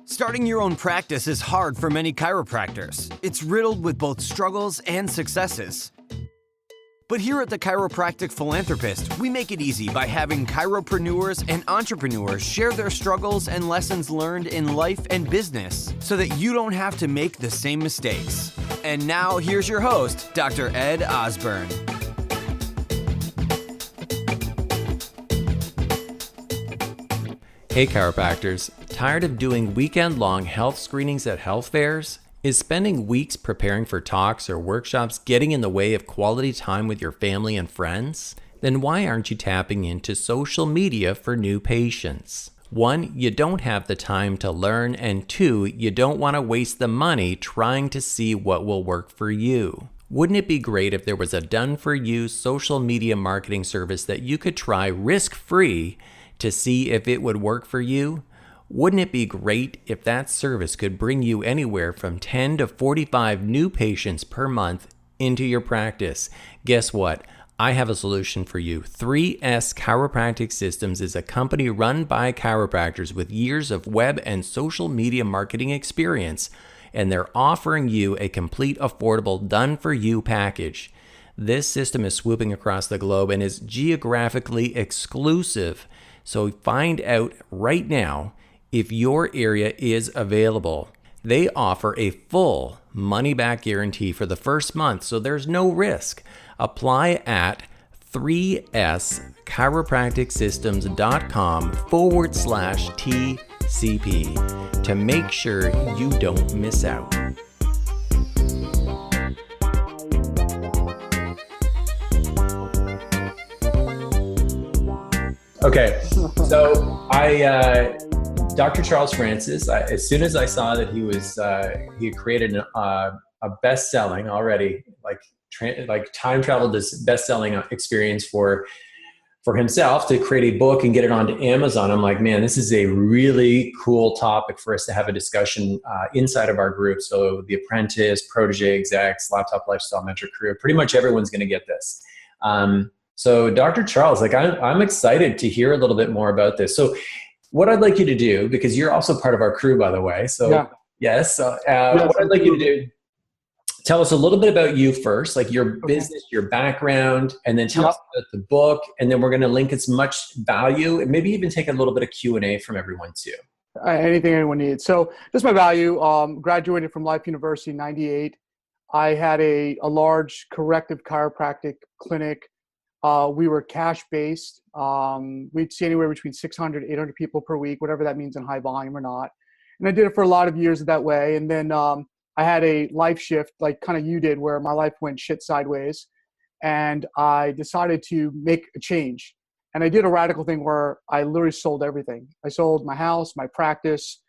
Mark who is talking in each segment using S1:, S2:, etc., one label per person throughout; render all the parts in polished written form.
S1: Starting your own practice is hard for many chiropractors. It's riddled with both struggles and successes. But here at the Chiropractic Philanthropist, we make it easy by having chiropreneurs and entrepreneurs share their struggles and lessons learned in life and business so that you don't have to make the same mistakes. And now here's your host, Dr. Ed Osborne.
S2: Hey chiropractors, tired of doing weekend-long health screenings at health fairs? Is spending weeks preparing for talks or workshops getting in the way of quality time with your family and friends? Then why aren't you tapping into social media for new patients? 1, you don't have the time to learn, and 2, you don't want to waste the money trying to see what will work for you. Wouldn't it be great if there was a done-for-you social media marketing service that you could try risk-free to see if it would work for you? Wouldn't it be great if that service could bring you anywhere from 10 to 45 new patients per month into your practice? Guess what? I have a solution for you. 3S Chiropractic Systems is a company run by chiropractors with years of web and social media marketing experience, and they're offering you a complete, affordable, done-for-you package. This system is swooping across the globe and is geographically exclusive. So find out right now if your area is available. They offer a full money-back guarantee for the first month, so there's no risk. Apply at 3schiropracticsystems.com/TCP to make sure you don't miss out. Okay, so Dr. Charles Francis, as soon as I saw that he had created a best-selling already, like time travel, this best-selling experience for himself to create a book and get it onto Amazon, I'm like, man, this is a really cool topic for us to have a discussion inside of our group. So the apprentice, protege, execs, laptop lifestyle mentor crew, pretty much everyone's going to get this. So Dr. Charles, I'm excited to hear a little bit more about this. So what I'd like you to do, because you're also part of our crew, by the way. So
S3: yeah.
S2: Yes. What I'd like you to do, tell us a little bit about you first, like your business, your background, and then tell us about the book. And then we're going to link as much value and maybe even take a little bit of Q&A from everyone too.
S3: Anything anyone needs. So just my value, graduated from Life University in 98. I had a large corrective chiropractic clinic. We were cash-based. We'd see anywhere between 600, 800 people per week, whatever that means in high volume or not. And I did it for a lot of years that way. And then I had a life shift, like kind of you did, where my life went shit sideways. And I decided to make a change. And I did a radical thing where I literally sold everything. I sold my house, my practice.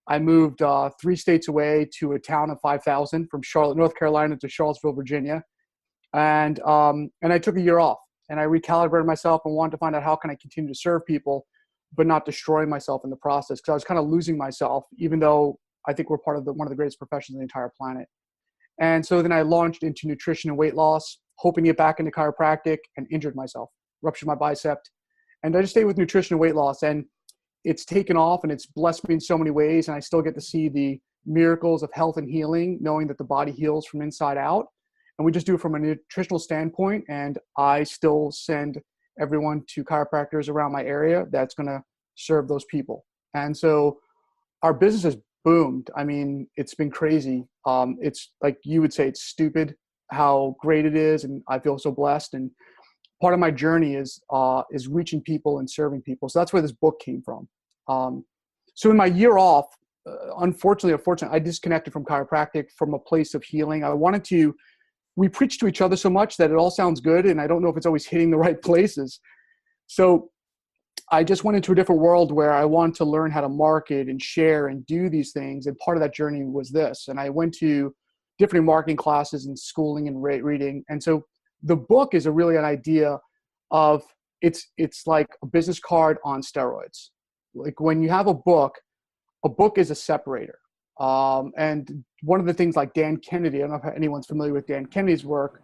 S3: I moved 3 states away to a town of 5,000 from Charlotte, North Carolina to Charlottesville, Virginia. And I took a year off. And I recalibrated myself and wanted to find out how can I continue to serve people, but not destroy myself in the process. Because I was kind of losing myself, even though I think we're part of one of the greatest professions on the entire planet. And so then I launched into nutrition and weight loss, hoping to get back into chiropractic, and injured myself, ruptured my bicep. And I just stayed with nutrition and weight loss. And it's taken off and it's blessed me in so many ways. And I still get to see the miracles of health and healing, knowing that the body heals from inside out. And we just do it from a nutritional standpoint. And I still send everyone to chiropractors around my area that's going to serve those people. And so our business has boomed. I mean, it's been crazy. It's like you would say, it's stupid how great it is. And I feel so blessed. And part of my journey is reaching people and serving people. So that's where this book came from. So in my year off, unfortunately, I disconnected from chiropractic from a place of healing. We preach to each other so much that it all sounds good, and I don't know if it's always hitting the right places. So I just went into a different world where I wanted to learn how to market and share and do these things, and part of that journey was this. And I went to different marketing classes and schooling and reading. And so the book is really an idea of it's like a business card on steroids. Like when you have a book is a separator. And one of the things like Dan Kennedy, I don't know if anyone's familiar with Dan Kennedy's work,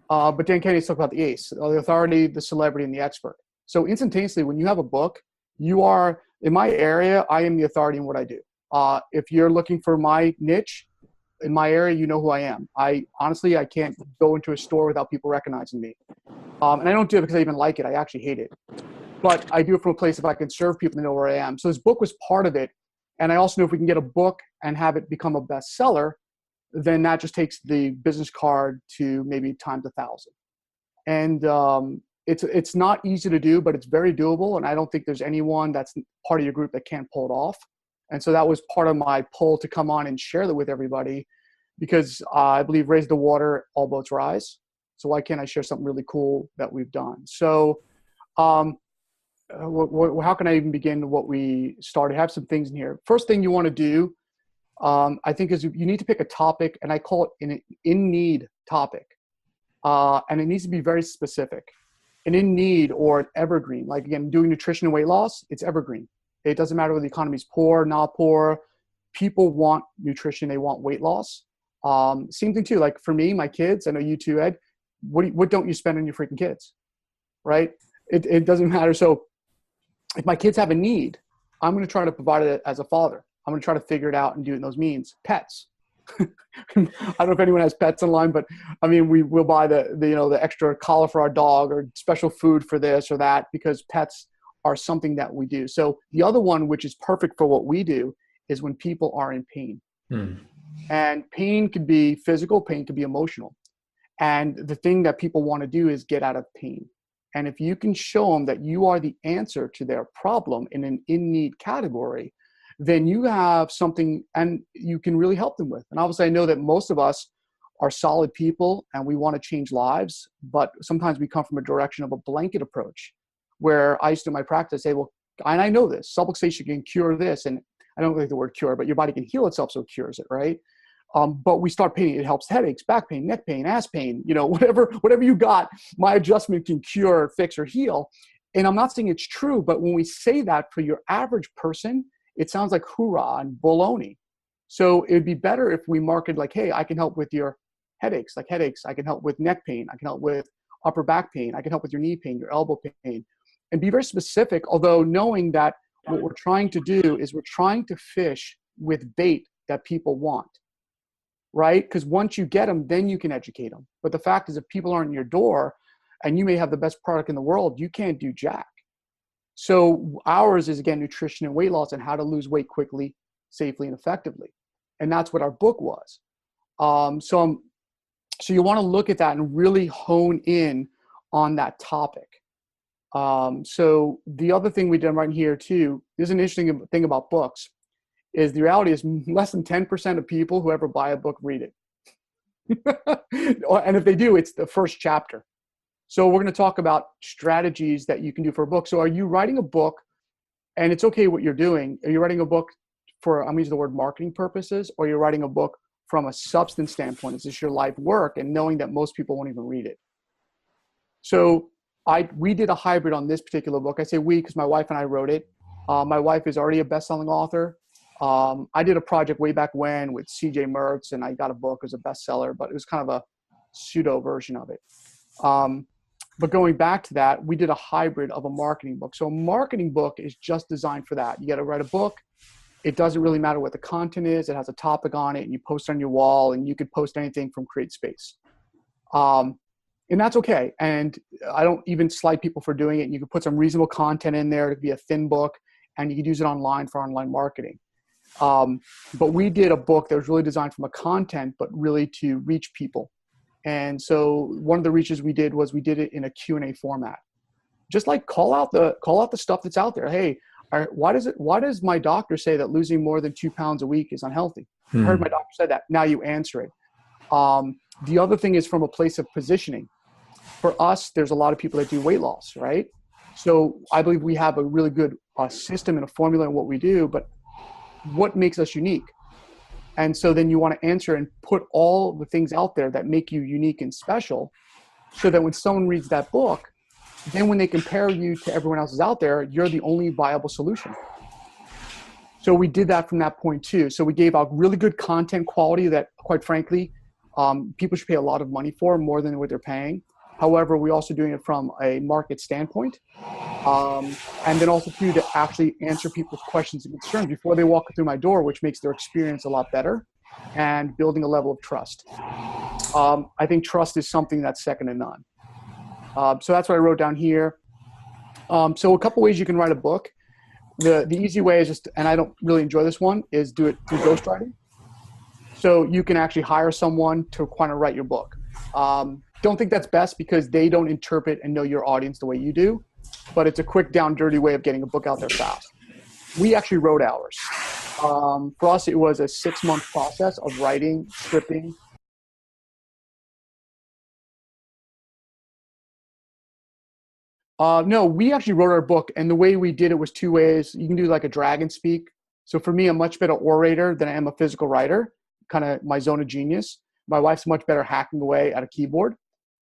S3: but Dan Kennedy's talking about the ACE, the authority, the celebrity, and the expert. So instantaneously, when you have a book, you are, in my area, I am the authority in what I do. If you're looking for my niche in my area, you know who I am. Honestly, I can't go into a store without people recognizing me. And I don't do it because I even like it. I actually hate it. But I do it from a place if I can serve people to know where I am. So this book was part of it. And I also know if we can get a book and have it become a bestseller, then that just takes the business card to maybe times 1,000. And it's not easy to do, but it's very doable. And I don't think there's anyone that's part of your group that can't pull it off. And so that was part of my pull to come on and share that with everybody, because I believe raise the water, all boats rise. So why can't I share something really cool that we've done? So how can I even begin what we started? I have some things in here. First thing you want to do, I think, is you need to pick a topic, and I call it an in-need topic. And it needs to be very specific. An in-need or an evergreen, like again, doing nutrition and weight loss, it's evergreen. It doesn't matter whether the economy's poor, not poor. People want nutrition, they want weight loss. Same thing too, like for me, my kids, I know you too, Ed, what don't you spend on your freaking kids, right? It doesn't matter. So if my kids have a need, I'm going to try to provide it as a father. I'm going to try to figure it out and do it in those means. Pets. I don't know if anyone has pets online, but I mean, we will buy the extra collar for our dog or special food for this or that, because pets are something that we do. So the other one, which is perfect for what we do, is when people are in pain. And pain could be physical, pain could be emotional. And the thing that people want to do is get out of pain. And if you can show them that you are the answer to their problem in an in-need category, then you have something and you can really help them with. And obviously I know that most of us are solid people and we want to change lives, but sometimes we come from a direction of a blanket approach, where I used to in my practice say, well, and I know this, subluxation can cure this. And I don't like the word cure, but your body can heal itself, so it cures it, right? But we start pain. It helps headaches, back pain, neck pain, ass pain, whatever you got, my adjustment can cure, fix, or heal. And I'm not saying it's true, but when we say that for your average person, it sounds like hoorah and baloney. So it'd be better if we market like, hey, I can help with your headaches. I can help with neck pain. I can help with upper back pain. I can help with your knee pain, your elbow pain, and be very specific. Although knowing that what we're trying to do is we're trying to fish with bait that people want, right? Because once you get them, then you can educate them. But the fact is, if people aren't in your door and you may have the best product in the world, you can't do jack. So ours is, again, nutrition and weight loss and how to lose weight quickly, safely, and effectively. And that's what our book was. So you want to look at that and really hone in on that topic. So the other thing we did right here too, there's an interesting thing about books, is the reality is less than 10% of people who ever buy a book read it. And if they do, it's the first chapter. So we're going to talk about strategies that you can do for a book. So are you writing a book, and it's okay what you're doing? Are you writing a book for, I'm using the word marketing purposes, or you're writing a book from a substance standpoint? Is this your life work, and knowing that most people won't even read it? So we did a hybrid on this particular book. I say we because my wife and I wrote it. My wife is already a best-selling author. I did a project way back when with CJ Mertz, and I got a book as a bestseller, but it was kind of a pseudo version of it. But going back to that, we did a hybrid of a marketing book. So a marketing book is just designed for that. You got to write a book. It doesn't really matter what the content is. It has a topic on it, and you post on your wall, and you could post anything from Create Space. And that's okay. And I don't even slight people for doing it. You can put some reasonable content in there to be a thin book, and you could use it online for online marketing. But we did a book that was really designed from a content, but really to reach people. And so one of the reaches we did was we did it in a Q&A format. Just like call out the stuff that's out there. Hey, why does my doctor say that losing more than 2 pounds a week is unhealthy? I heard my doctor say that. Now you answer it. The other thing is from a place of positioning. For us, there's a lot of people that do weight loss, right? So I believe we have a really good system and a formula in what we do, but what makes us unique? And so then you want to answer and put all the things out there that make you unique and special, so that when someone reads that book, then when they compare you to everyone else out there, you're the only viable solution. So we did that from that point too. So we gave out really good content quality that, quite frankly, people should pay a lot of money for, more than what they're paying. However, we're also doing it from a market standpoint. And then also too, to actually answer people's questions and concerns before they walk through my door, which makes their experience a lot better and building a level of trust. I think trust is something that's second to none. So that's what I wrote down here. So a couple ways you can write a book. The easy way is just, and I don't really enjoy this one, is do it through ghostwriting. So you can actually hire someone to kind of write your book. Don't think that's best because they don't interpret and know your audience the way you do, but it's a quick, down, dirty way of getting a book out there fast. We actually wrote ours. For us, it was a 6-month process of writing, scripting. No, we actually wrote our book, and the way we did it was 2 ways. You can do like a dragon speak. So for me, I'm much better orator than I am a physical writer, kind of my zone of genius. My wife's much better hacking away at a keyboard.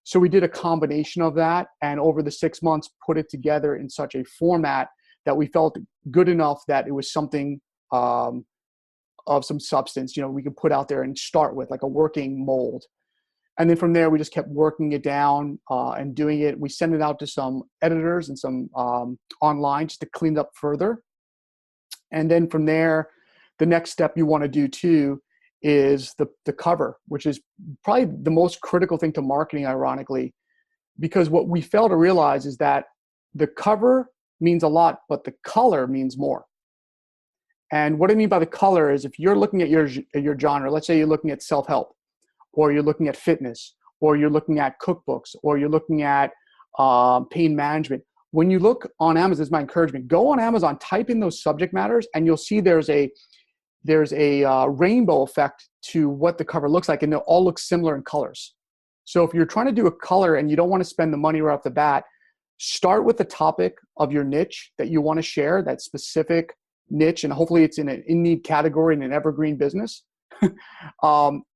S3: So we did a combination of that, and over the 6 months, put it together in such a format that we felt good enough that it was something of some substance, we could put out there and start with like a working mold. And then from there, we just kept working it down and doing it. We sent it out to some editors and some online just to clean it up further. And then from there, the next step you want to do too is the cover, which is probably the most critical thing to marketing, ironically, because what we fail to realize is that the cover means a lot, but the color means more. And what I mean by the color is if you're looking at your genre, let's say you're looking at self-help, or you're looking at fitness, or you're looking at cookbooks, or you're looking at pain management. When you look on Amazon, this is my encouragement, go on Amazon, type in those subject matters, and you'll see there's a rainbow effect to what the cover looks like, and they'll all look similar in colors. So if you're trying to do a color and you don't want to spend the money right off the bat, start with the topic of your niche that you want to share, that specific niche, and hopefully it's in an in-need category in an evergreen business.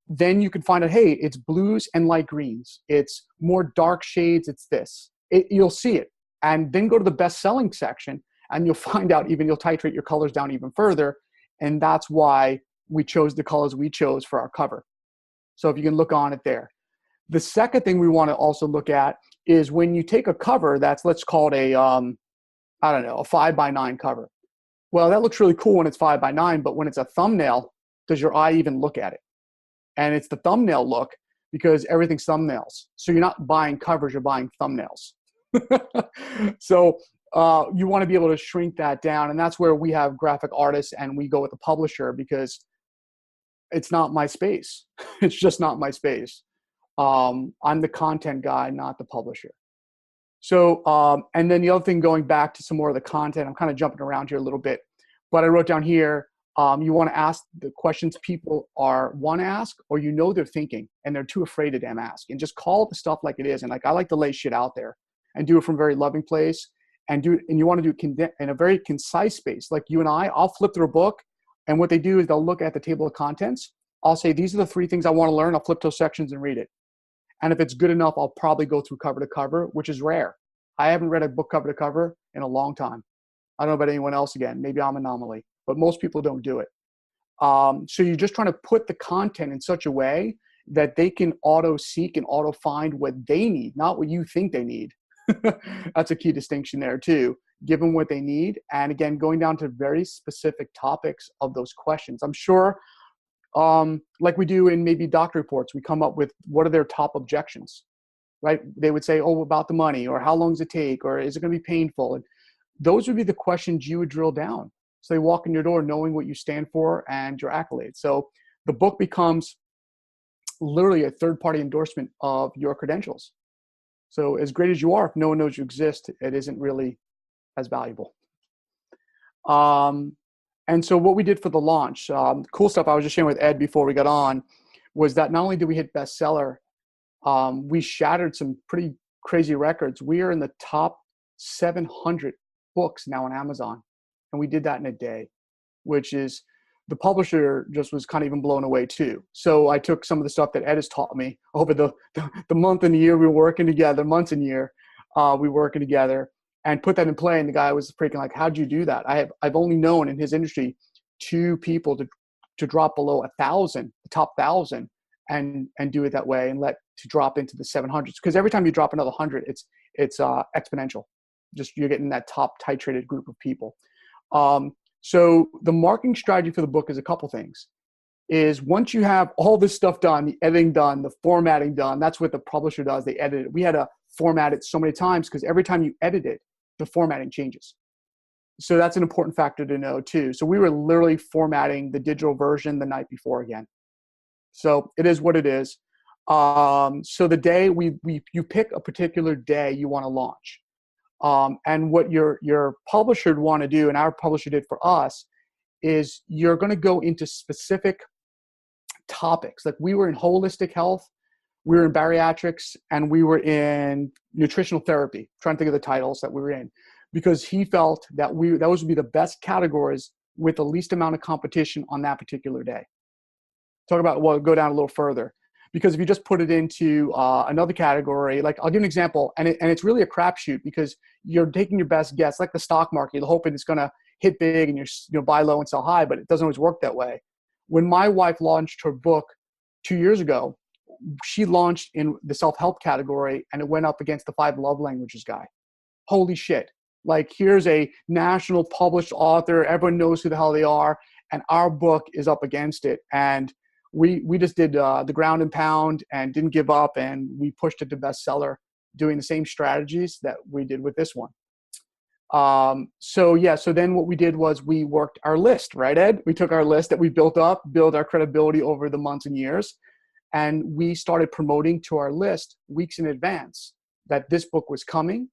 S3: Then you can find out, hey, it's blues and light greens. It's more dark shades. It's this. You'll see it. And then go to the best-selling section, and you'll find out you'll titrate your colors down even further. And that's why we chose the colors we chose for our cover. So if you can look on it there. The second thing we want to also look at is when you take a cover that's, let's call it a 5x9 cover. Well, that looks really cool when it's 5x9, but when it's a thumbnail, does your eye even look at it? And it's the thumbnail look because everything's thumbnails. So you're not buying covers, you're buying thumbnails. So you want to be able to shrink that down. And that's where we have graphic artists and we go with the publisher because it's not my space. It's just not my space. I'm the content guy, not the publisher. So, and then the other thing, going back to some more of the content, I'm kind of jumping around here a little bit, but I wrote down here, you want to ask the questions people want to ask, or they're thinking and they're too afraid to damn ask, and just call the stuff like it is. And I like to lay shit out there and do it from a very loving place and you want to do it in a very concise space. Like you and I'll flip through a book, and what they do is they'll look at the table of contents. I'll say, these are the 3 things I want to learn. I'll flip those sections and read it. And if it's good enough, I'll probably go through cover to cover, which is rare. I haven't read a book cover to cover in a long time. I don't know about anyone else again. Maybe I'm an anomaly, but most people don't do it. So you're just trying to put the content in such a way that they can auto-seek and auto-find what they need, not what you think they need. That's a key distinction there too. Give them what they need. And again, going down to very specific topics of those questions. I'm sure, like we do in maybe doctor reports, we come up with what are their top objections, right? They would say, oh, about the money, or how long does it take, or is it going to be painful? And those would be the questions you would drill down. So they walk in your door knowing what you stand for and your accolades. So the book becomes literally a third-party endorsement of your credentials. So as great as you are, if no one knows you exist, it isn't really as valuable. And so what we did for the launch, cool stuff I was just sharing with Ed before we got on, was that not only did we hit bestseller, we shattered some pretty crazy records. We are in the top 700 books now on Amazon. And we did that in a day, which is, the publisher just was kind of even blown away too. So I took some of the stuff that Ed has taught me over the month and the year we were working together, months and year, we were working together, and put that in play. And the guy was freaking like, how'd you do that? I've only known in his industry 2 people to drop below 1,000, the top 1,000. and do it that way and to drop into the 700s. Because every time you drop another 100, it's exponential. Just you're getting that top titrated group of people. So the marketing strategy for the book is a couple things. Is once you have all this stuff done, the editing done, the formatting done, that's what the publisher does. They edit it. We had to format it so many times because every time you edit it, the formatting changes. So that's an important factor to know too. So we were literally formatting the digital version the night before again. So it is what it is. So the day you pick a particular day you want to launch. And what your publisher would want to do, and our publisher did for us, is you're going to go into specific topics. Like we were in holistic health, we were in bariatrics, and we were in nutritional therapy. I'm trying to think of the titles that we were in, because he felt that those would be the best categories with the least amount of competition on that particular day. Go down a little further. Because if you just put it into another category, like I'll give you an example, and it's really a crapshoot because you're taking your best guess, like the stock market, you're hoping it's going to hit big and you're buy low and sell high, but it doesn't always work that way. When my wife launched her book 2 years ago, she launched in the self-help category and it went up against the 5 love languages guy. Holy shit. Like here's a national published author, everyone knows who the hell they are, and our book is up against it. And we just did the ground and pound and didn't give up, and we pushed it to bestseller doing the same strategies that we did with this one. So then what we did was we worked our list, right, Ed? We took our list that we built our credibility over the months and years, and we started promoting to our list weeks in advance that this book was coming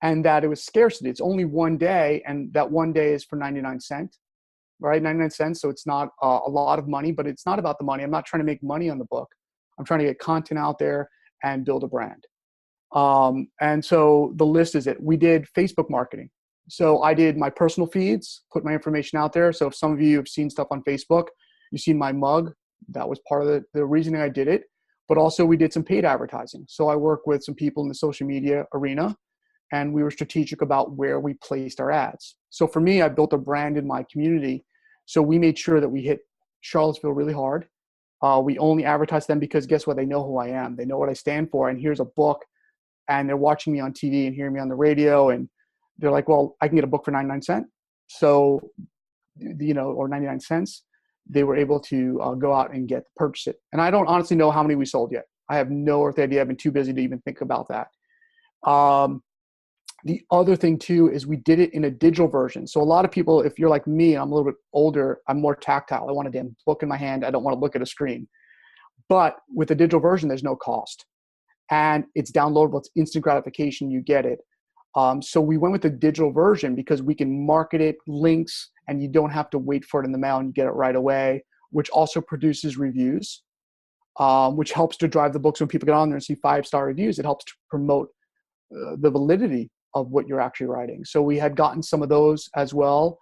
S3: and that it was scarcity. It's only one day, and that one day is for 99 cents. Right, 99 cents. So it's not a lot of money, but it's not about the money. I'm not trying to make money on the book. I'm trying to get content out there and build a brand. And so the list is it. We did Facebook marketing. So I did my personal feeds, put my information out there. So if some of you have seen stuff on Facebook, you've seen my mug. That was part of the reasoning I did it. But also we did some paid advertising. So I worked with some people in the social media arena, and we were strategic about where we placed our ads. So for me, I built a brand in my community. So we made sure that we hit Charlottesville really hard. We only advertise them because guess what? They know who I am. They know what I stand for. And here's a book, and they're watching me on TV and hearing me on the radio. And they're like, well, I can get a book for 99 cents. So, or 99 cents. They were able to go out and purchase it. And I don't honestly know how many we sold yet. I have no earthly idea. I've been too busy to even think about that. The other thing too is we did it in a digital version. So a lot of people, if you're like me, I'm a little bit older, I'm more tactile. I want a damn book in my hand. I don't want to look at a screen. But with the digital version, there's no cost. And it's downloadable. It's instant gratification. You get it. So we went with the digital version because we can market it, links, and you don't have to wait for it in the mail and you get it right away, which also produces reviews, which helps to drive the books when people get on there and see 5-star reviews. It helps to promote the validity of what you're actually writing. So we had gotten some of those as well.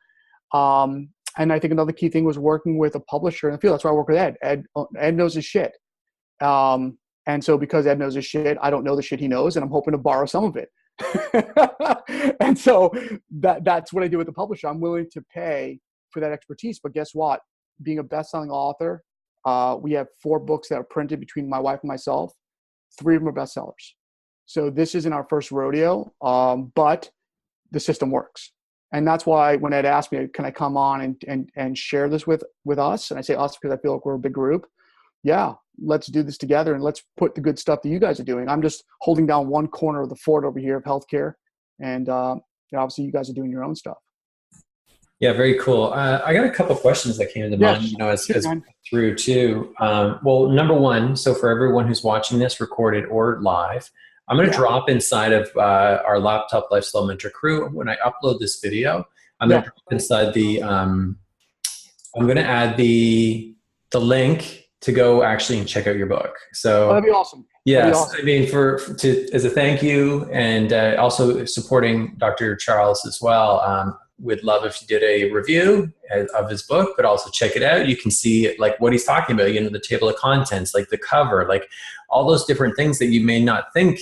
S3: And I think another key thing was working with a publisher in the field. That's why I work with Ed. Ed knows his shit. And so because Ed knows his shit, I don't know the shit he knows, and I'm hoping to borrow some of it. And so that's what I do with the publisher. I'm willing to pay for that expertise. But guess what? Being a best-selling author, we have 4 books that are printed between my wife and myself. 3 of them are bestsellers. So this isn't our first rodeo, but the system works. And that's why when Ed asked me, can I come on and share this with us? And I say us because I feel like we're a big group. Yeah, let's do this together and let's put the good stuff that you guys are doing. I'm just holding down one corner of the fort over here of healthcare. And obviously you guys are doing your own stuff.
S2: Yeah, very cool. I got a couple of questions that came to mind, as through too. Well, number one, so for everyone who's watching this recorded or live, I'm going to drop inside of our Laptop Lifestyle Mentor crew. When I upload this video, I'm going to drop inside I'm going to add the link to go actually and check out your book. So
S3: that'd be awesome.
S2: Yes,
S3: awesome.
S2: I mean, as a thank you, and also supporting Dr. Charles as well. Would love if you did a review of his book, but also check it out. You can see like what he's talking about, the table of contents, like the cover, like all those different things that you may not think,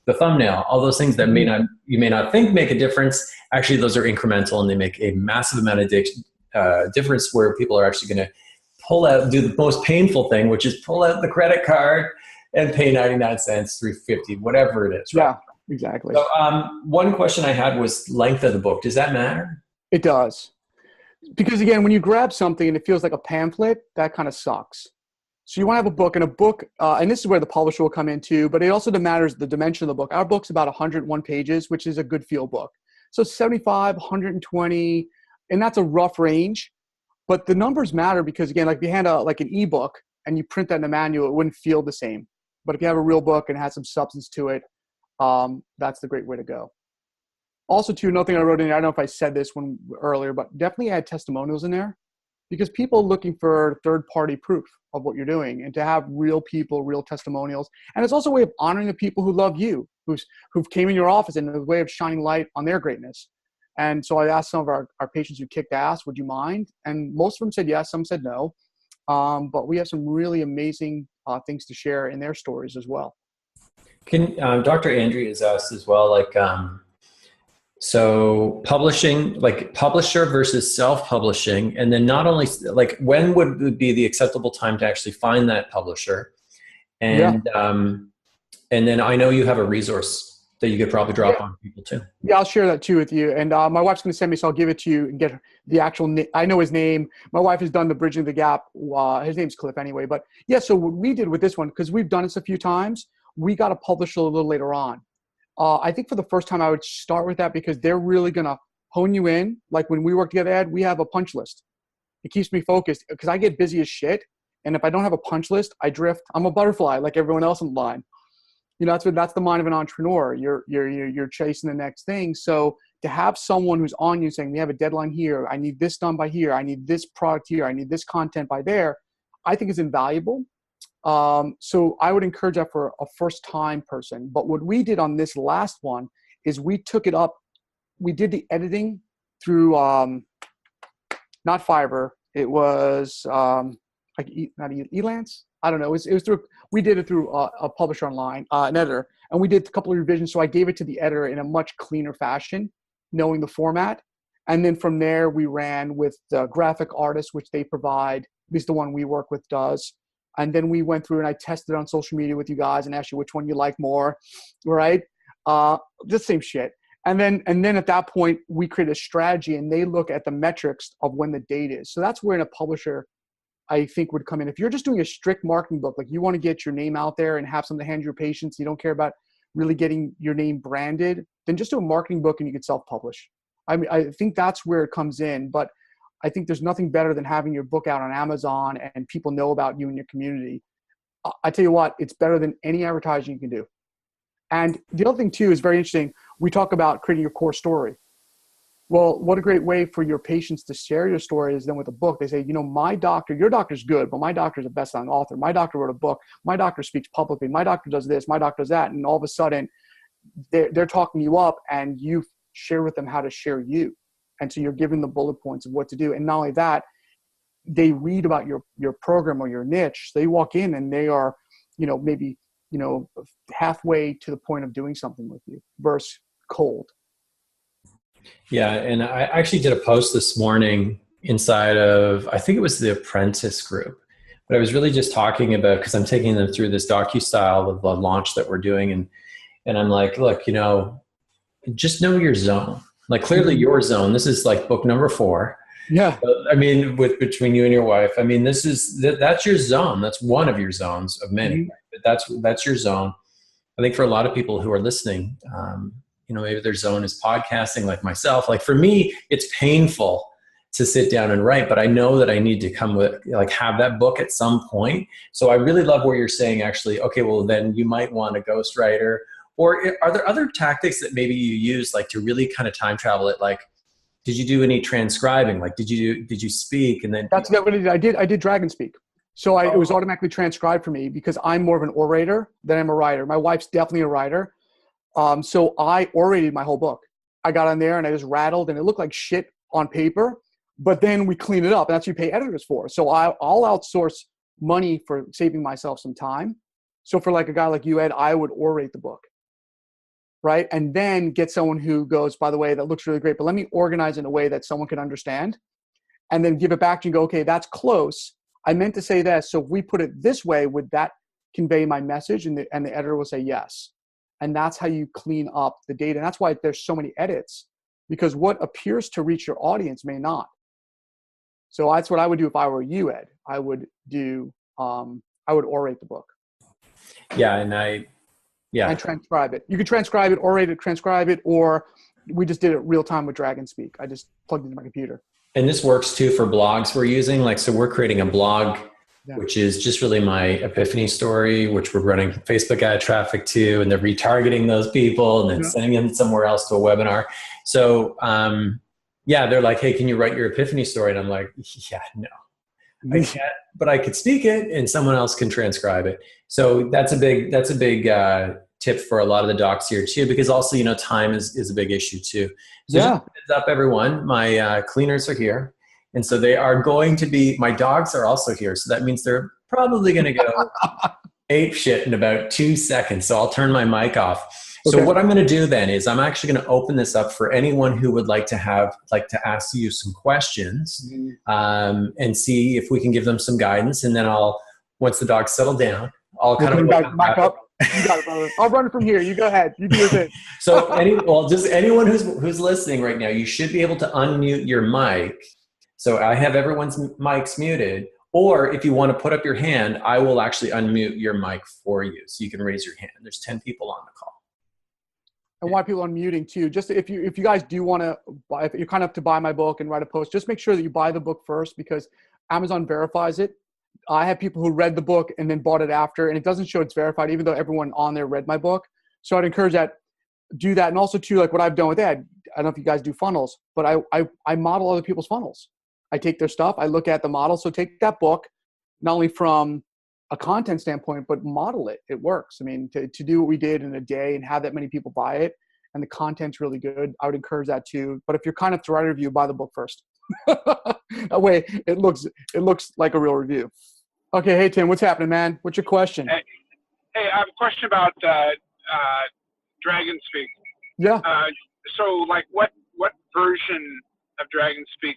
S2: the thumbnail, all those things that you may not think make a difference. Actually, those are incremental and they make a massive amount of difference where people are actually going to do the most painful thing, which is pull out the credit card and pay 99 cents, 350, whatever it is. Right?
S3: Yeah, exactly.
S2: So one question I had was length of the book. Does that matter?
S3: It does. Because again, when you grab something and it feels like a pamphlet, that kind of sucks. So you want to have a book, and a book, and this is where the publisher will come in too, but it also matters the dimension of the book. Our book's about 101 pages, which is a good feel book. So 75, 120, and that's a rough range. But the numbers matter because, again, like if you hand like an ebook and you print that in a manual, it wouldn't feel the same. But if you have a real book and it has some substance to it, that's the great way to go. Also, too, another thing I wrote in there, I don't know if I said this one earlier, but definitely add testimonials in there because people are looking for third-party proof of what you're doing, and to have real people, real testimonials. And it's also a way of honoring the people who love you, who've came in your office, and a way of shining light on their greatness. And so I asked some of our patients who kicked ass, would you mind? And most of them said yes, some said no. But we have some really amazing things to share in their stories as well.
S2: Can Dr. Andrea has asked as well, like, so publishing, like publisher versus self-publishing, and then not only like when would be the acceptable time to actually find that publisher, and and then I know you have a resource that you could probably drop on people too.
S3: Yeah, I'll share that too with you. And my wife's going to send me, so I'll give it to you and get the actual. I know his name. My wife has done the Bridging the Gap. His name's Cliff anyway. But yeah, so what we did with this one, because we've done this a few times, we got a publisher a little later on. I think for the first time I would start with that because they're really going to hone you in. Like when we work together, Ed, we have a punch list. It keeps me focused because I get busy as shit. And if I don't have a punch list, I drift. I'm a butterfly like everyone else in the line. You know, that's the mind of an entrepreneur. You're chasing the next thing. So to have someone who's on you saying, we have a deadline here. I need this done by here. I need this product here. I need this content by there. I think is invaluable. So I would encourage that for a first-time person. But what we did on this last one is we took it up. We did the editing through not Fiverr. It was like not Elance. I don't know. It was through. We did it through a publisher online, an editor, and we did a couple of revisions. So I gave it to the editor in a much cleaner fashion, knowing the format. And then from there, we ran with the graphic artists, which they provide. At least the one we work with does. And then we went through and I tested on social media with you guys and asked you which one you like more, right? The same shit. And then at that point, we create a strategy and they look at the metrics of when the date is. So that's where a publisher, I think, would come in. If you're just doing a strict marketing book, like you want to get your name out there and have something to hand your patients, you don't care about really getting your name branded, then just do a marketing book and you can self-publish. I mean, I think that's where it comes in. But I think there's nothing better than having your book out on Amazon and people know about you and your community. I tell you what, it's better than any advertising you can do. And the other thing too is very interesting. We talk about creating your core story. Well, what a great way for your patients to share your story is then with a book. They say, you know, my doctor, your doctor's good, but my doctor's a best-selling author. My doctor wrote a book. My doctor speaks publicly. My doctor does this. My doctor does that. And all of a sudden, they're talking you up and you share with them how to share you. And so you're giving the bullet points of what to do. And not only that, they read about your program or your niche. They walk in and they are, you know, maybe, you know, halfway to the point of doing something with you versus cold.
S2: Yeah. And I actually did a post this morning inside of, I think it was the Apprentice group, but I was really just talking about, because I'm taking them through this docu-style of the launch that we're doing. And I'm like, look, you know, just know your zone. Like clearly your zone, this is like book number 4.
S3: Yeah.
S2: I mean, between you and your wife, I mean, that's your zone. That's one of your zones of many,
S3: Mm-hmm.
S2: but that's your zone. I think for a lot of people who are listening, you know, maybe their zone is podcasting like myself. Like for me, it's painful to sit down and write, but I know that I need to come with, like, have that book at some point. So I really love where you're saying actually, okay, well then you might want a ghostwriter. Or are there other tactics that maybe you use, like to really kind of time travel it? Like, did you do any transcribing? Like, did you speak and then?
S3: That's what I did. I did Dragon Speak. So it was automatically transcribed for me because I'm more of an orator than I'm a writer. My wife's definitely a writer. So I orated my whole book. I got on there and I just rattled and it looked like shit on paper, but then we clean it up and that's what you pay editors for. So I'll outsource money for saving myself some time. So for like a guy like you, Ed, I would orate the book. Right? And then get someone who goes, by the way, that looks really great, but let me organize in a way that someone can understand. And then give it back to you and go, okay, that's close. I meant to say that. So if we put it this way, would that convey my message? And the editor will say yes. And that's how you clean up the data. And that's why there's so many edits, because what appears to reach your audience may not. So that's what I would do if I were you, Ed. I would orate the book.
S2: Yeah. And
S3: And transcribe it. You could transcribe it, orate it, transcribe it, or we just did it real time with DragonSpeak. I just plugged it into my computer.
S2: And this works too for blogs we're using. Like, so we're creating a blog, which is just really my epiphany story, which we're running Facebook ad traffic to, and they're retargeting those people and then sending them somewhere else to a webinar. So, they're like, hey, can you write your epiphany story? And I'm like, yeah, no, I can't, but I could speak it and someone else can transcribe it. So that's a big tip for a lot of the docs here too, because also, time is a big issue too. So just heads up, everyone, my cleaners are here. And so they are going to be, my dogs are also here. So that means they're probably going to go ape shit in about 2 seconds. So I'll turn my mic off. So what I'm going to do then is I'm actually going to open this up for anyone who would like to ask you some questions, and see if we can give them some guidance. And then once the dogs settle down, I'll kind of
S3: back up. You got it, brother. I'll run it from here. You go ahead. You do your thing.
S2: So just anyone who's listening right now, you should be able to unmute your mic. So I have everyone's mics muted. Or if you want to put up your hand, I will actually unmute your mic for you, so you can raise your hand. There's 10 people on the call.
S3: And why people unmuting too? Just if you guys do want to buy, if you're kind of to buy my book and write a post, just make sure that you buy the book first, because Amazon verifies it. I have people who read the book and then bought it after, and it doesn't show it's verified, even though everyone on there read my book. So I'd encourage do that. And also too, like what I've done with Ed, I don't know if you guys do funnels, but I model other people's funnels. I take their stuff, I look at the model. So take that book, not only from a content standpoint, but model it. It works. I mean, to do what we did in a day and have that many people buy it, and the content's really good, I would encourage that too. But if you're kind of to write a review, buy the book first. That way it looks like a real review. Okay, hey Tim, what's happening, man? What's your question?
S4: Hey, I have a question about DragonSpeak.
S3: Yeah.
S4: So, like, what version of DragonSpeak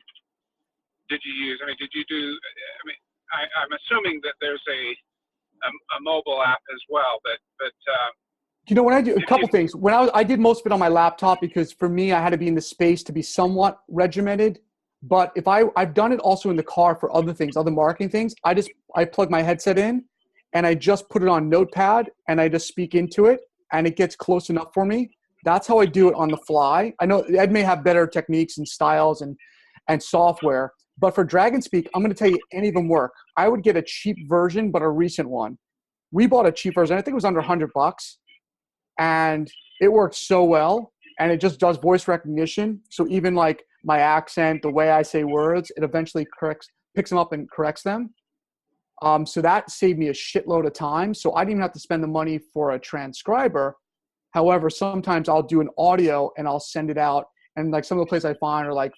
S4: did you use? I mean, did you do? I mean, I'm assuming that there's a mobile app as well, but
S3: when I do a couple things, when I did most of it on my laptop, because for me, I had to be in the space to be somewhat regimented. But if I've done it also in the car for other things, other marketing things, I plug my headset in and I just put it on Notepad and I just speak into it and it gets close enough for me. That's how I do it on the fly. I know Ed may have better techniques and styles and software, but for DragonSpeak, I'm going to tell you any of them work. I would get a cheap version, but a recent one. We bought a cheap version. I think it was under $100, and it works so well. And it just does voice recognition. So even like my accent, the way I say words, it eventually picks them up and corrects them. So that saved me a shitload of time. So I didn't even have to spend the money for a transcriber. However, sometimes I'll do an audio and I'll send it out. And like some of the places I find are like,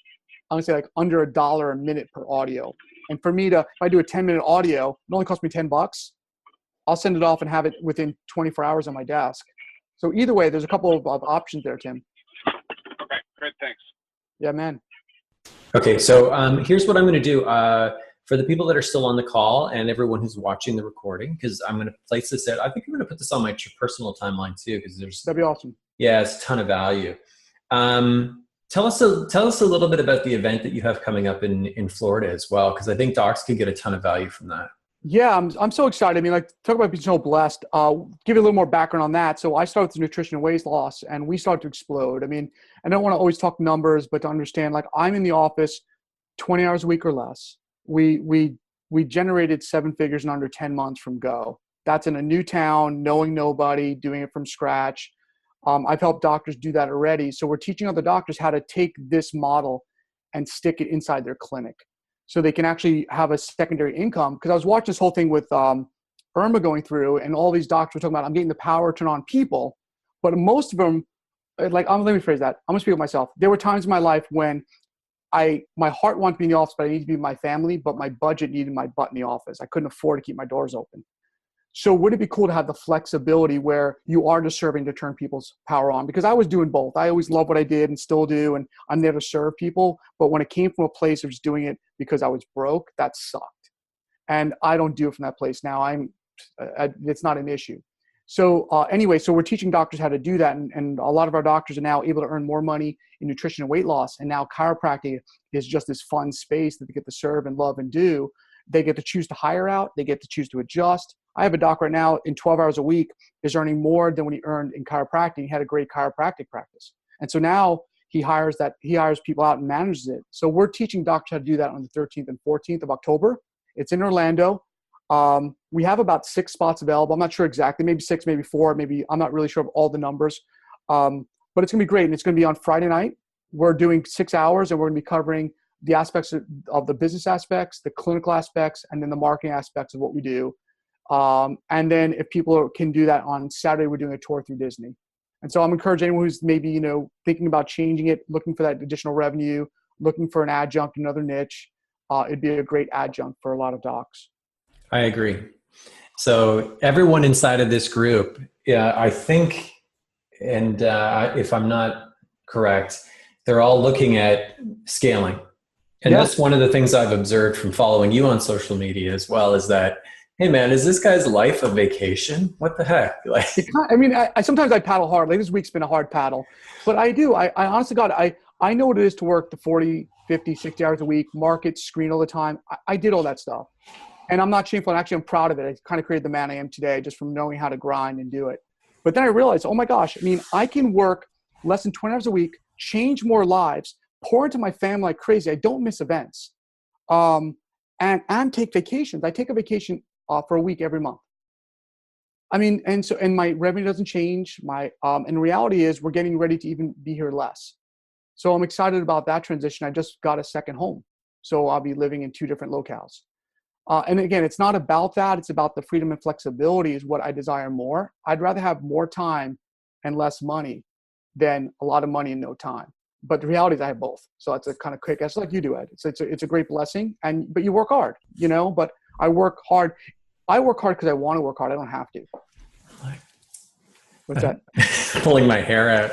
S3: I'm gonna say like under $1 a minute per audio. And for me if I do a 10-minute audio, it only costs me $10. I'll send it off and have it within 24 hours on my desk. So either way, there's a couple of options there, Tim.
S4: Okay, great, thanks.
S3: Yeah, man.
S2: Okay, so here's what I'm going to do. For the people that are still on the call and everyone who's watching the recording, because I'm going to place this out. I think I'm going to put this on my personal timeline too, because
S3: that'd be awesome.
S2: Yeah, it's a ton of value. Tell us a little bit about the event that you have coming up in Florida as well, because I think docs could get a ton of value from that.
S3: Yeah, I'm so excited. I mean, like, talk about being so blessed. Give you a little more background on that. So I started with nutrition and weight loss, and we started to explode. I mean, I don't want to always talk numbers, but to understand, like, I'm in the office 20 hours a week or less. We generated 7 figures in under 10 months from Go. That's in a new town, knowing nobody, doing it from scratch. I've helped doctors do that already. So we're teaching other doctors how to take this model and stick it inside their clinic, so they can actually have a secondary income. Because I was watching this whole thing with Irma going through, and all these doctors were talking about, I'm getting the power to turn on people. But most of them, let me phrase that. I'm going to speak of myself. There were times in my life when my heart wanted to be in the office, but I needed to be with my family, but my budget needed my butt in the office. I couldn't afford to keep my doors open. So would it be cool to have the flexibility where you are just serving to turn people's power on? Because I was doing both. I always loved what I did and still do, and I'm there to serve people. But when it came from a place of just doing it because I was broke, that sucked. and I don't do it from that place now. It's not an issue. So anyway, so we're teaching doctors how to do that. And a lot of our doctors are now able to earn more money in nutrition and weight loss. And now chiropractic is just this fun space that they get to serve and love and do. They get to choose to hire out. They get to choose to adjust. I have a doc right now in 12 hours a week is earning more than when he earned in chiropractic. He had a great chiropractic practice. And so now he hires people out and manages it. So we're teaching doctors how to do that on the 13th and 14th of October. It's in Orlando. We have about 6 spots available. I'm not sure exactly, maybe 6, maybe 4, maybe, I'm not really sure of all the numbers. But it's gonna be great. And it's gonna be on Friday night. We're doing 6 hours and we're gonna be covering the aspects of the business aspects, the clinical aspects, and then the marketing aspects of what we do. And then if people can do that on Saturday, we're doing a tour through Disney. And so I'm encouraging anyone who's maybe, thinking about changing it, looking for that additional revenue, looking for an adjunct, another niche. It'd be a great adjunct for a lot of docs.
S2: I agree. So everyone inside of this group, I think, and if I'm not correct, they're all looking at scaling. And that's one of the things I've observed from following you on social media as well, is that, hey man, is this guy's life a vacation? What the heck? Like,
S3: I sometimes I paddle hard. Like this week's been a hard paddle, but I do. I honestly, God, I know what it is to work the 40, 50, 60 hours a week, market, screen all the time. I did all that stuff. And I'm not shameful. Actually, I'm proud of it. I kind of created the man I am today just from knowing how to grind and do it. But then I realized, oh my gosh, I can work less than 20 hours a week, change more lives, pour into my family like crazy. I don't miss events. And take vacations. I take a vacation for a week every month. And my revenue doesn't change. And reality is we're getting ready to even be here less. So I'm excited about that transition. I just got a second home. So I'll be living in 2 different locales. And again, it's not about that. It's about the freedom and flexibility is what I desire more. I'd rather have more time and less money than a lot of money and no time. But the reality is I have both. So it's a kind of quick, it's like you do, Ed. It's a great blessing. But you work hard, but I work hard. I work hard because I want to work hard. I don't have to. What's that?
S2: Pulling my hair out.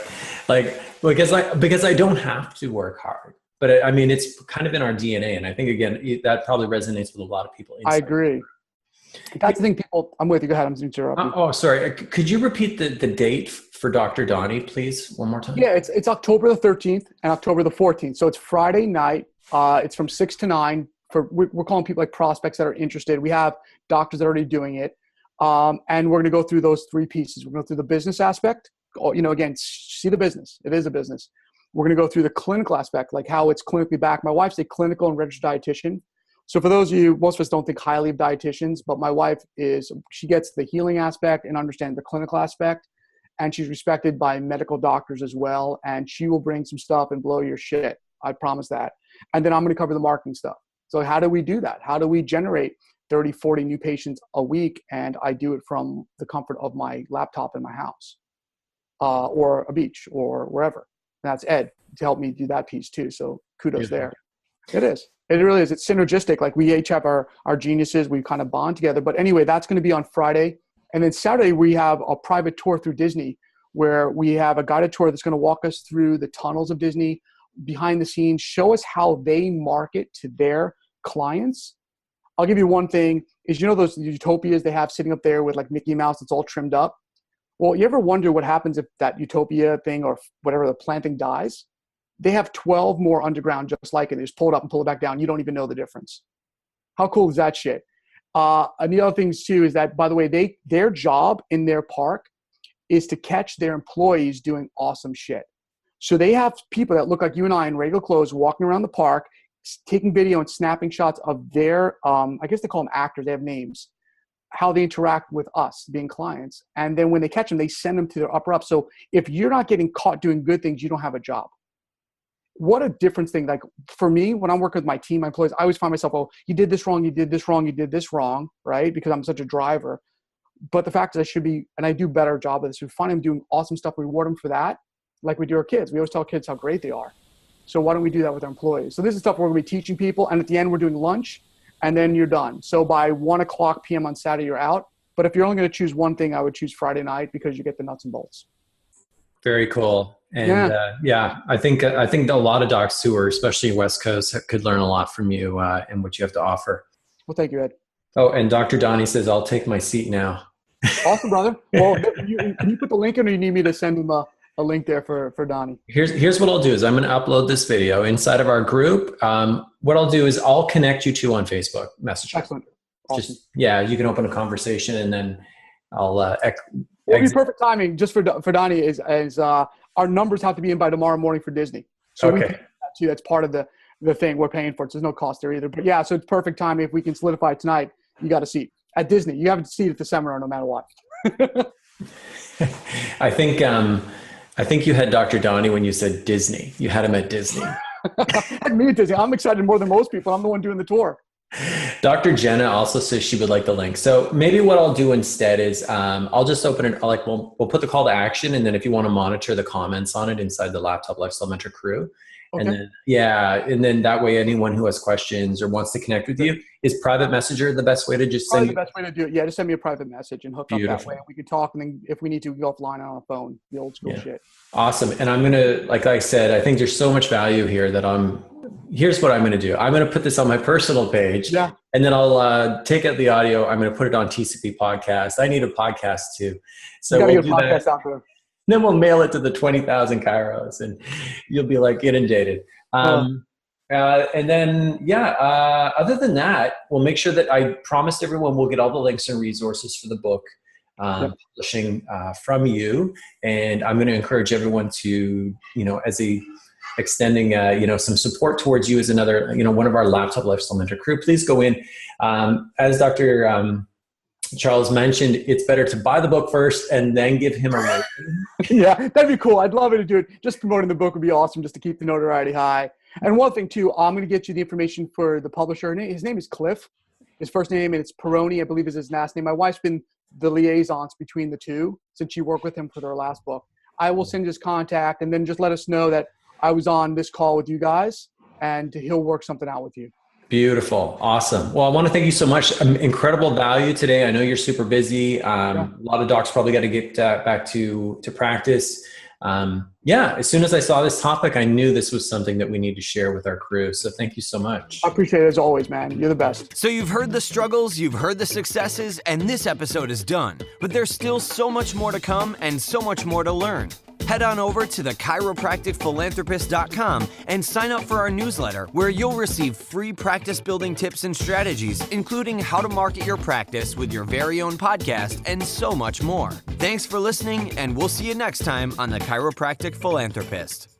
S2: Because I don't have to work hard. But it's kind of in our DNA. And I think, again, that probably resonates with a lot of people. I
S3: agree. That's the thing I'm with you. Go ahead. I'm interrupting.
S2: Oh, sorry. Could you repeat the date for Dr. Donnie, please, one more time?
S3: Yeah, it's October the 13th and October the 14th. So it's Friday night. It's from 6 to 9. We're calling people like prospects that are interested. We have doctors that are already doing it. And we're going to go through those 3 pieces. We're going to go through the business aspect. Again, see the business. It is a business. We're going to go through the clinical aspect, like how it's clinically backed. My wife's a clinical and registered dietitian. So for those of you, most of us don't think highly of dietitians, but my wife she gets the healing aspect and understands the clinical aspect. And she's respected by medical doctors as well. And she will bring some stuff and blow your shit. I promise that. And then I'm going to cover the marketing stuff. So how do we do that? How do we generate 30, 40 new patients a week? And I do it from the comfort of my laptop in my house or a beach or wherever. And that's Ed to help me do that piece too. So kudos there. It is. It really is. It's synergistic. Like we each have our geniuses. We kind of bond together. But anyway, that's going to be on Friday. And then Saturday, we have a private tour through Disney where we have a guided tour that's going to walk us through the tunnels of Disney, behind the scenes, show us how they market to their clients. I'll give you one thing is, those utopias they have sitting up there with like Mickey Mouse, it's all trimmed up. Well, you ever wonder what happens if that utopia thing or whatever the planting dies? They have 12 more underground just like it. They just pull it up and pull it back down. You don't even know the difference. How cool is that shit? And the other things too is that, by the way, their job in their park is to catch their employees doing awesome shit. So they have people that look like you and I in regular clothes walking around the park, taking video and snapping shots of their, I guess they call them actors. They have names, how they interact with us being clients. And then when they catch them, they send them to their upper up. So if you're not getting caught doing good things, you don't have a job. What a difference thing. Like for me, when I'm working with my team, my employees, I always find myself, oh, you did this wrong, you did this wrong, you did this wrong, right? Because I'm such a driver. But the fact is I should be, and I do a better job of this. We find them doing awesome stuff. We reward them for that. Like we do our kids. We always tell kids how great they are. So why don't we do that with our employees? So this is stuff we're going to be teaching people. And at the end, we're doing lunch and then you're done. So by 1:00 p.m. on Saturday, you're out. But if you're only going to choose one thing, I would choose Friday night because you get the nuts and bolts.
S2: Very cool. And I think a lot of docs who are especially West Coast could learn a lot from you and what you have to offer.
S3: Well, thank you, Ed.
S2: Oh, and Dr. Donnie says, I'll take my seat now.
S3: Awesome, brother. Well, can you put the link in, or you need me to send him a link there for Donnie?
S2: Here's what I'll do is I'm going to upload this video inside of our group. What I'll do is I'll connect you two on Facebook Messenger.
S3: Excellent. Awesome.
S2: You can open a conversation, and then I'll
S3: It'll be perfect timing just for Donnie is our numbers have to be in by tomorrow morning for Disney. So we can do that too. That's part of the thing we're paying for it. So there's no cost there either. But yeah, so it's perfect timing. If we can solidify it tonight, you got a seat at Disney. You have a seat at the seminar no matter what.
S2: I think you had Dr. Donnie when you said Disney. You had him at Disney.
S3: Had me at Disney. I'm excited more than most people. I'm the one doing the tour.
S2: Dr. Jenna also says she would like the link. So maybe what I'll do instead is I'll just open it. We'll put the call to action, and then if you want to monitor the comments on it inside the Laptop Lifestyle Mentor crew. Okay. And then that way anyone who has questions or wants to connect with you, is private messenger the best way to just send
S3: the best way to do it? Yeah, just send me a private message and hook up that way. We can talk, and then if we need to, we go offline on a phone, the old school shit.
S2: Awesome. And I'm going to, like I said, I think there's so much value here that here's what I'm going to do. I'm going to put this on my personal page, and then I'll take out the audio. I'm going to put it on TCP podcast. I need a podcast too. So we'll do that. Out there. Then we'll mail it to the 20,000 Kairos, and you'll be like inundated. And then, other than that, we'll make sure that I promised everyone we'll get all the links and resources for the book publishing from you. And I'm going to encourage everyone to, as extending, some support towards you as another, one of our Laptop Lifestyle Mentor crew. Please go in. As Dr. Charles mentioned, it's better to buy the book first and then give him a rating.
S3: Yeah, that'd be cool. I'd love it to do it. Just promoting the book would be awesome, just to keep the notoriety high. And one thing too, I'm going to get you the information for the publisher. His name is Cliff. His first name, and it's Peroni, I believe is his last name. My wife's been the liaisons between the two since she worked with him for their last book. I will send his contact, and then just let us know that I was on this call with you guys, and he'll work something out with you.
S2: Beautiful. Awesome. Well, I want to thank you so much. Incredible value today. I know you're super busy. A lot of docs probably got to get back to practice. As soon as I saw this topic, I knew this was something that we need to share with our crew. So thank you so much.
S3: I appreciate it as always, man. You're the best.
S1: So you've heard the struggles, you've heard the successes, and this episode is done. But there's still so much more to come and so much more to learn. Head on over to thechiropracticphilanthropist.com and sign up for our newsletter, where you'll receive free practice building tips and strategies, including how to market your practice with your very own podcast and so much more. Thanks for listening, and we'll see you next time on The Chiropractic Philanthropist.